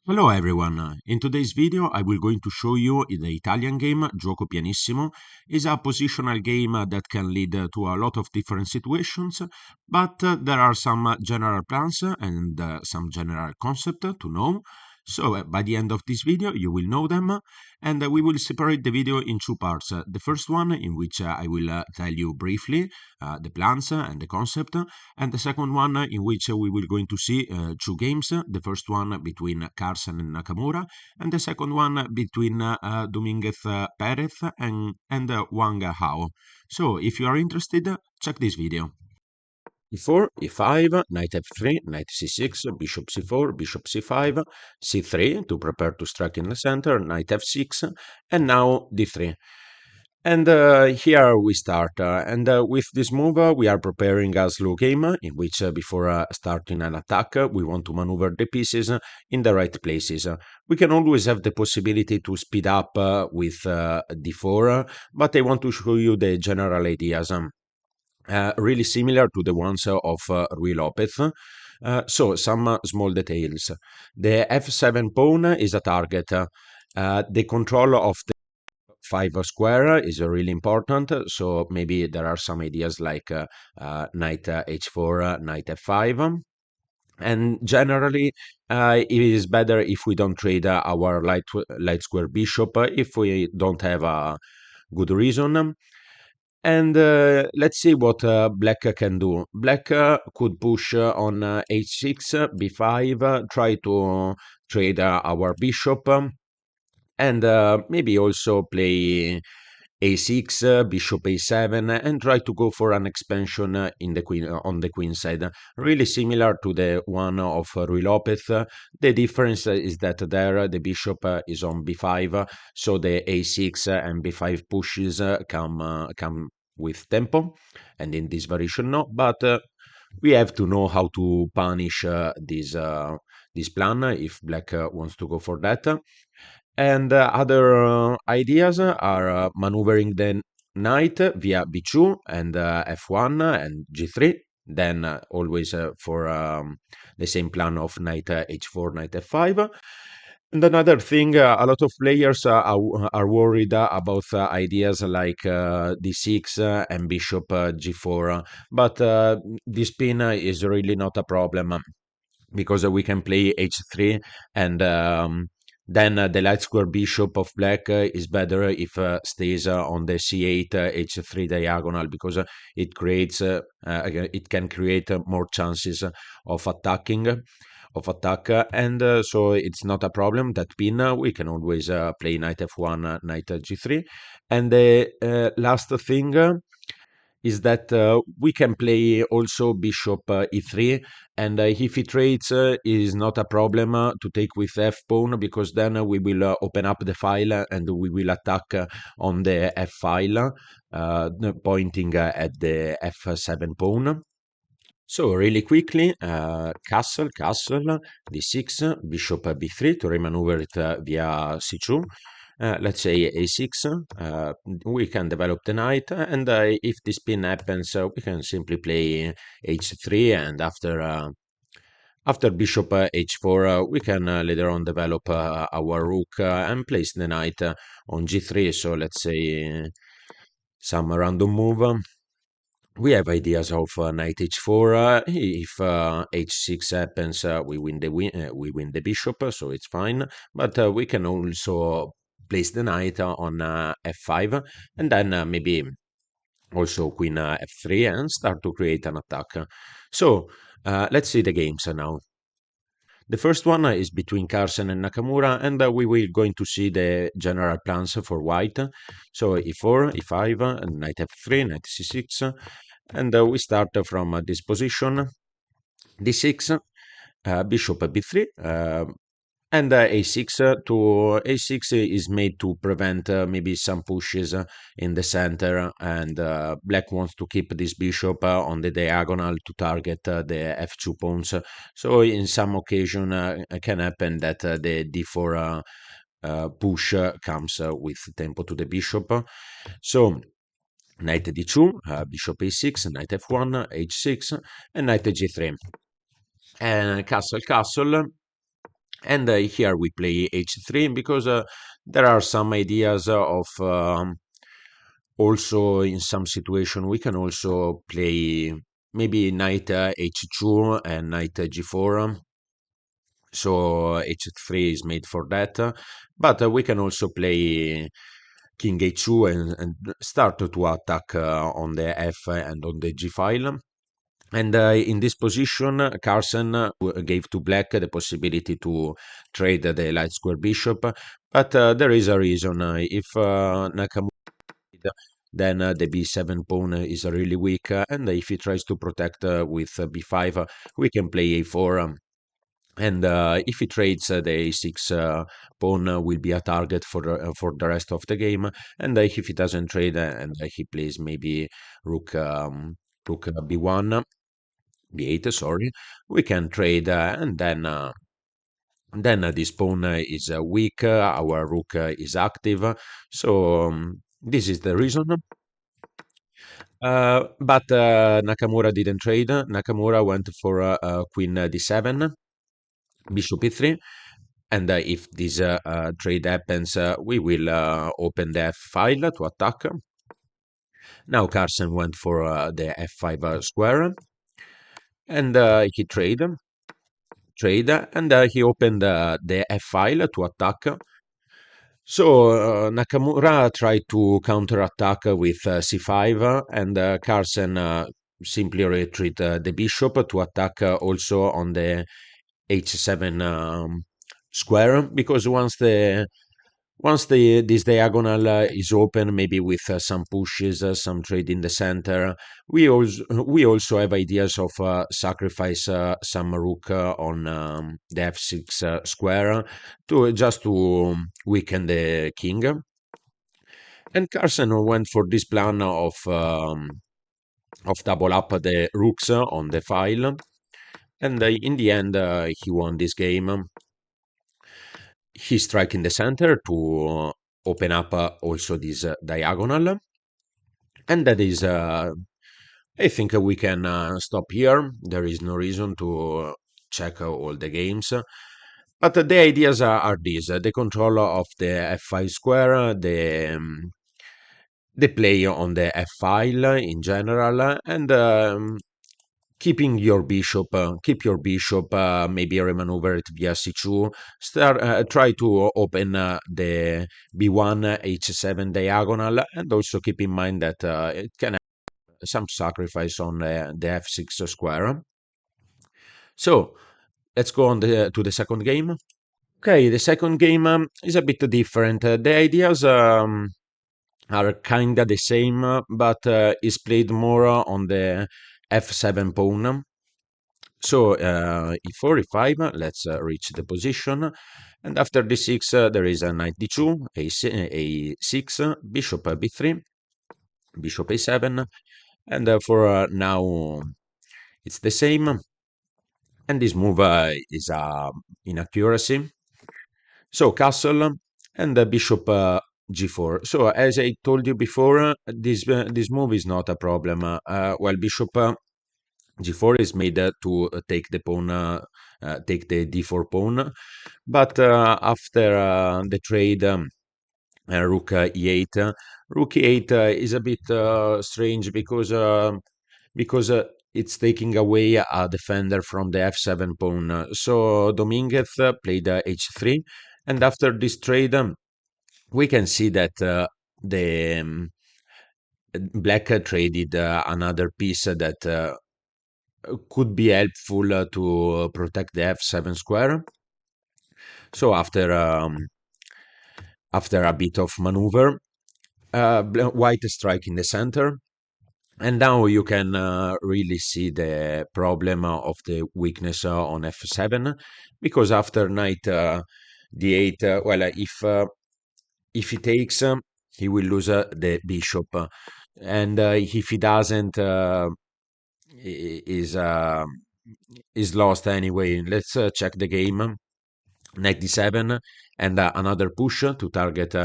Hello everyone. In today's video I will going to show you the Italian game Giuoco Pianissimo. Is a positional game that can lead to a lot of different situations, but there are some general plans and some general concept to know. So by the end of this video you will know them, and we will separate the video in two parts. The first one in which I will tell you briefly the plans and the concept, and the second one in which we will going to see two games. The first one between Carson and Nakamura, and the second one between Dominguez Perez and Wang Hao. So if you are interested, check this video. E4, E5, knight F3, knight C6, bishop C4, bishop C5, C3 to prepare to strike in the center, knight F6, and now D3. And here we start. And with this move, we are preparing a slow game in which, before starting an attack, we want to maneuver the pieces in the right places. We can always have the possibility to speed up with d4, but I want to show you the general ideas. Really similar to the ones of Rui Lopez. So, some small details. The f7 pawn is a target. The control of the 5 square is really important. So maybe there are some ideas like knight h4, knight f5. And generally, it is better if we don't trade our light square bishop if we don't have a good reason. And let's see what black can do. Black could push on h6, b5, try to trade our bishop, and maybe also play a6, bishop a7, and try to go for an expansion in the queen on the queen side. Really similar to the one of Rui Lopez. The difference is that there the bishop is on b5, so the a6 and b5 pushes come with tempo, and in this variation no. But we have to know how to punish this plan if black wants to go for that. And other ideas are maneuvering the knight via b2 and f1 and g3. Then always for the same plan of knight h4, knight f5. And another thing, a lot of players are worried about ideas like d6 and bishop g4. But this pin is really not a problem because we can play h3, and then the light square bishop of black is better if stays on the c8 h3 diagonal, because it can create more chances of attack, and so it's not a problem. That pin we can always play knight f1, knight g3. And the last thing is that we can play also bishop e3, and if he trades, is not a problem to take with f pawn, because then we will open up the file and we will attack on the f file, pointing at the f7 pawn. So really quickly, castle, d6, bishop b3 to remaneuver it via c2. Let's say a6, we can develop the knight, and if this pin happens, we can simply play h3, and after bishop h4, we can later on develop our rook and place the knight on g3. So let's say some random move. We have ideas of knight h4. If h6 happens, we win the bishop, so it's fine. But we can also place the knight on f5, and then maybe also queen f3, and start to create an attack. So let's see the games now. The first one is between Carson and Nakamura, and we will going to see the general plans for white. So e4, e5, knight f3, knight c6, and we start from this position, d6, bishop b3, and a6. To a6 is made to prevent maybe some pushes in the center, and black wants to keep this bishop on the diagonal to target the f2 pawns. So in some occasion it can happen that the d4 push comes with tempo to the bishop. So knight d2, bishop a6, knight f1, h6, and knight g3. And castle, And here we play h3 because there are some ideas of also in some situation we can also play maybe knight h2 and knight g4. So h3 is made for that, but we can also play king h2 and start to attack on the f and on the g file. And in this position, Carlsen gave to black the possibility to trade the light square bishop, but there is a reason. If Nakamura did, then the b7 pawn is really weak, and if he tries to protect with b5, we can play a4. And if he trades the a6 pawn will be a target for the rest of the game. And if he doesn't trade and he plays maybe rook rook b1 b8, sorry, we can trade and then this pawn is weak, our rook is active. So this is the reason. But Nakamura didn't trade. Nakamura went for queen d7, bishop e3. And if this trade happens, we will open the f file to attack. Now Carlsen went for the f5 square, and he trade, and he opened the f file to attack. So Nakamura tried to counterattack with c5, and Carlsen simply retreat the bishop to attack also on the h7 square, because once this diagonal is open, maybe with some pushes, some trade in the center, we also have ideas of sacrifice some rook on the f6 square to just to weaken the king. And Carlsen went for this plan of double up the rooks on the file, and in the end he won this game. He strike in the center to open up also this diagonal, and that is I think we can stop here. There is no reason to check all the games, but the ideas are these: the control of the f5 square, the play on the f file in general, and keeping your bishop, keep your bishop, maybe remaneuver it via c2. Try to open the b1 h7 diagonal, and also keep in mind that it can have some sacrifice on the f6 square. So let's go on to the second game. Okay, the second game is a bit different. The ideas are kinda the same, but is played more on the f7 pawn. So e4, e5, let's reach the position. And after d6, there is a knight d2, a6, bishop b3, bishop a7. And for now, it's the same. And this move is inaccuracy. So castle and bishop g4. So as I told you before, this move is not a problem. While bishop g4 is made to take the pawn, take the d4 pawn, but after the trade rook e8, rook e8 is a bit strange because it's taking away a defender from the f7 pawn. So Dominguez played h3, and after this trade, we can see that the black traded another piece that could be helpful to protect the f7 square. So after a bit of maneuver, white strike in the center, and now you can really see the problem of the weakness on f7, because after knight d8, well, if he takes, he will lose the bishop, and if he doesn't, is is lost anyway. Let's check the game. Knight d7 and another push to target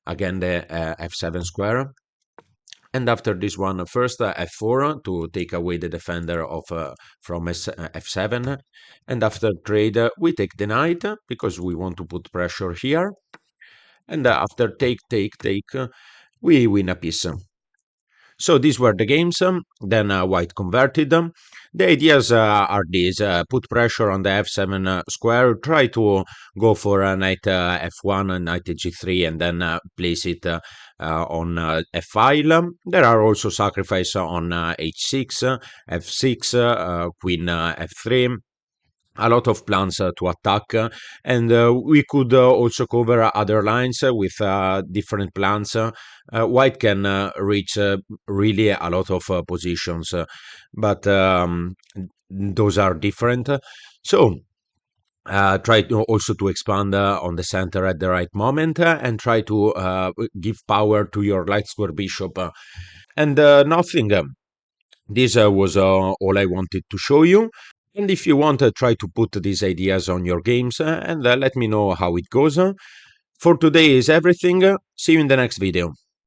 again the f7 square. And after this one, first f4 to take away the defender of from f7. And after trade, we take the knight because we want to put pressure here. And after take, we win a piece. So these were the games. Then white converted. The ideas are these: put pressure on the f7 square, try to go for a knight f1 and knight g3, and then place it on f file. There are also sacrifice on h6, f6, queen f3, a lot of plans to attack, and we could also cover other lines with different plans. White can reach really a lot of positions, but those are different. So try to also to expand on the center at the right moment, and try to give power to your light square bishop, and nothing. This was all I wanted to show you. And if you want, try to put these ideas on your games, and let me know how it goes. For today is everything. See you in the next video.